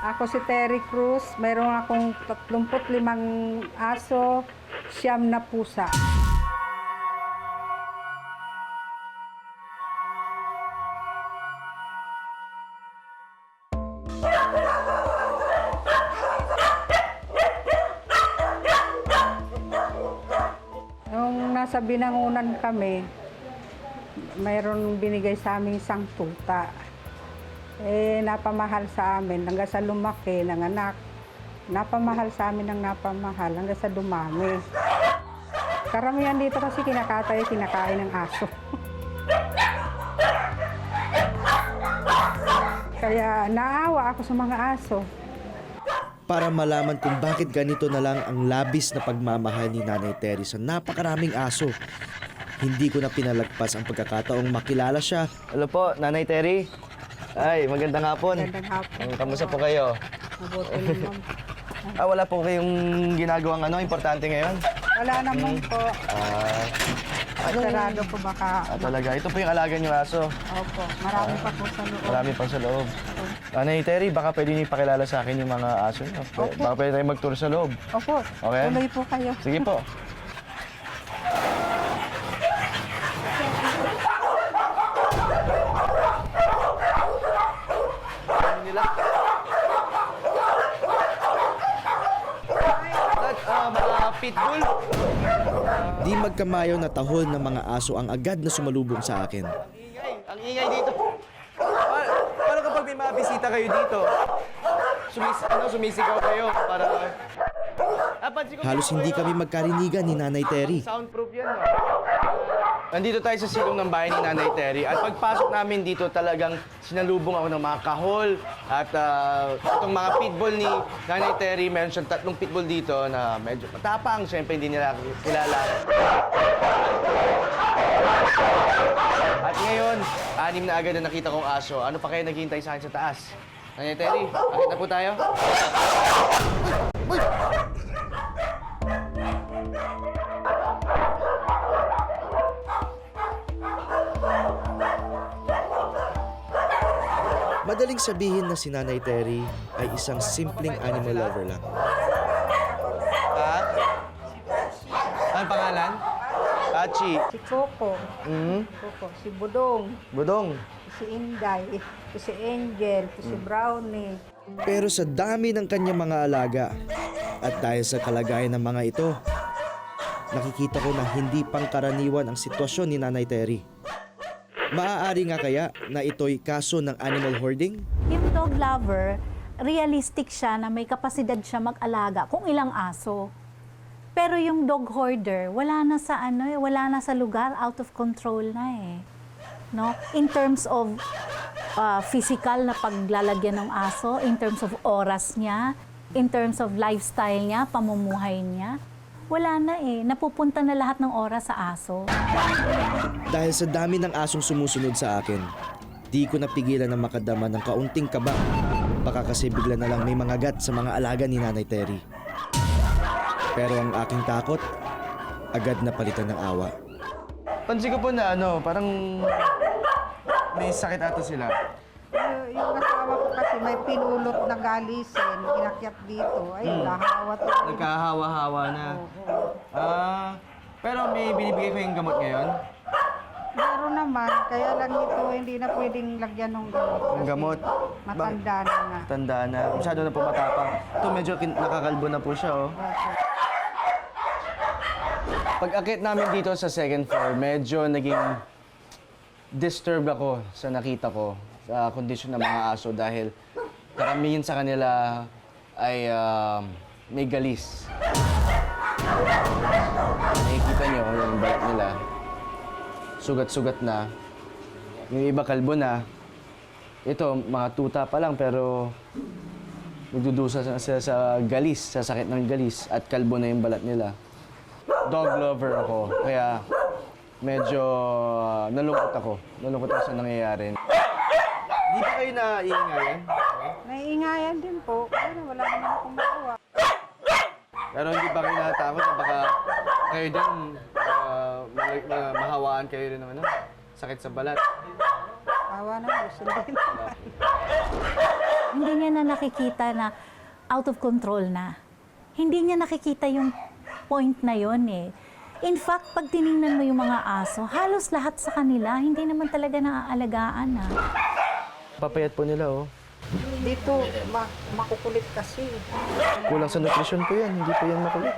Ako si Terry Cruz. Mayroon akong 35 aso, 9 na pusa. Nung nasa binangunan kami, mayroon binigay sa amin isang tuta. Napamahal sa amin hanggang sa lumaki, nanganak. Napamahal sa amin ng napamahal hanggang sa dumami. Karamihan dito kasi kinakain ng aso. Kaya naawa ako sa mga aso. Para malaman kung bakit ganito na lang ang labis na pagmamahal ni Nanay Terry sa napakaraming aso, hindi ko na pinalagpas ang pagkakataong makilala siya. Hello po, Nanay Terry. Ay, magandang hapon. Magandang hapon. Kamusta po kayo? Mabuti naman. Wala po kayong ginagawang importante ngayon? Wala naman po. Sarado po baka. Talaga, ito po yung alaga niyong aso. Opo, marami pa po sa loob. Marami pang sa loob. Nanay Terry, baka pwede niyo ipakilala sa akin yung mga aso niyo. Baka pwede tayo mag-tour sa loob. Opo, Okay? tuloy po kayo. Sige po. Mga pitbull. Di magkamayaw na tahol ng mga aso ang agad na sumalubong sa akin. Ang ingay dito. Paano kapag may mga bisita kayo dito? Sumisigaw kayo para... Halos hindi kami magkarinigan ni Nanay Terry. Soundproof yan, no? Nandito tayo sa silong ng bahay ni Nanay Terry at pagpasok namin dito talagang sinalubong ako ng mga kahol at itong mga pitbull ni Nanay Terry, meron siyang 3 pitbull dito na medyo matapang, siyempre hindi nila kilala. At ngayon, 6 na agad na nakita kong aso. Ano pa kayo naghihintay sa akin sa taas? Nanay Terry, akit na po tayo. Uy! Madaling sabihin na si Nanay Terry ay isang simpleng animal lover lang. Ha? Ano pangalan? Pachi. Si Coco, Coco, si Budong, Budong. si Inday, si Angel, si Brownie. Pero sa dami ng kanyang mga alaga at dahil sa kalagayan ng mga ito, nakikita ko na hindi pangkaraniwan ang sitwasyon ni Nanay Terry. Maaari nga kaya na ito'y kaso ng animal hoarding? Yung dog lover, realistic siya na may kapasidad siya mag-alaga kung ilang aso. Pero yung dog hoarder, wala na sa lugar, out of control na eh. No? In terms of physical na paglalagyan ng aso, in terms of oras niya, in terms of lifestyle niya, pamumuhay niya, wala na eh. Napupunta na lahat ng oras sa aso. Dahil sa dami ng asong sumusunod sa akin, di ko napigilan na makadama ng kaunting kaba. Baka kasi bigla na lang may mga gat sa mga alaga ni Nanay Terry. Pero ang aking takot, agad na palitan ng awa. Pansin ko po na parang may sakit ata sila. Yung asawa ko kasi may pinulot na galisin, inakyat dito. Ay, nahawa to. Nagkahawa-hawa na. Pero may binibigay ko yung gamot ngayon? Meron naman, kaya lang ito hindi na pwedeng lagyan ng gamot. Yung kasi gamot? Matanda na. Tanda na. Masyado na po matapang. Ito medyo nakakalbo na po siya, oh. Pag-akit namin dito sa 2nd floor, medyo naging disturbed ako sa nakita ko sa kondisyon ng mga aso dahil karamihan sa kanila ay may galis. Nakikita niyo yung balat nila. Sugat-sugat na. Yung iba kalbo na. Ito, mga tuta pa lang pero nagdudusa sa galis, sa sakit ng galis at kalbo na yung balat nila. Dog lover ako, kaya medyo nalungkot ako. Nalungkot ako sa nangyayari. Di ba kayo naiingayan? Naiingayan din po, pero wala naman akong magawa. Pero hindi ba kayo natatakot na baka kayo din mahawaan kayo rin ng sakit sa balat? Awa na, gusto din naman. Hindi niya na nakikita na out of control na. Hindi niya nakikita yung point na yon eh. In fact, pag tiningnan mo yung mga aso, halos lahat sa kanila, hindi naman talaga naaalagaan na. Papayat po nila, oh. Dito, makukulit kasi. Kulang sa nutrisyon po yan, hindi po yan makulit.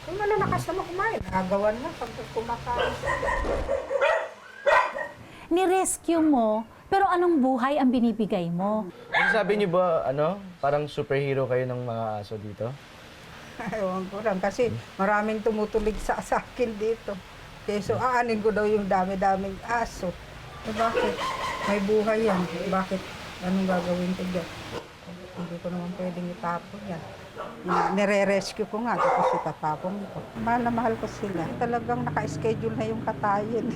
Kung malalakas naman kumain, nagagawan na pag kumakain. Ni-rescue mo, pero anong buhay ang binibigay mo? Sabi niyo ba, parang superhero kayo ng mga aso dito? Ewan ko lang, kasi maraming tumutulig sa akin dito. Kaya so, aanin ko daw yung dami-daming aso. Eh, bakit? May buhay yan. Bakit? Anong gagawin ko dyan? Hindi ko naman pwedeng itapon yan. Nire-rescue ko nga, tapos itatapon ko. Mahal na mahal ko sila. Talagang naka-schedule na yung katayin.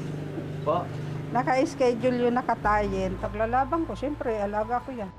Po? Naka-schedule yung nakatayin. Paglalaban ko, siyempre, alaga ko yan.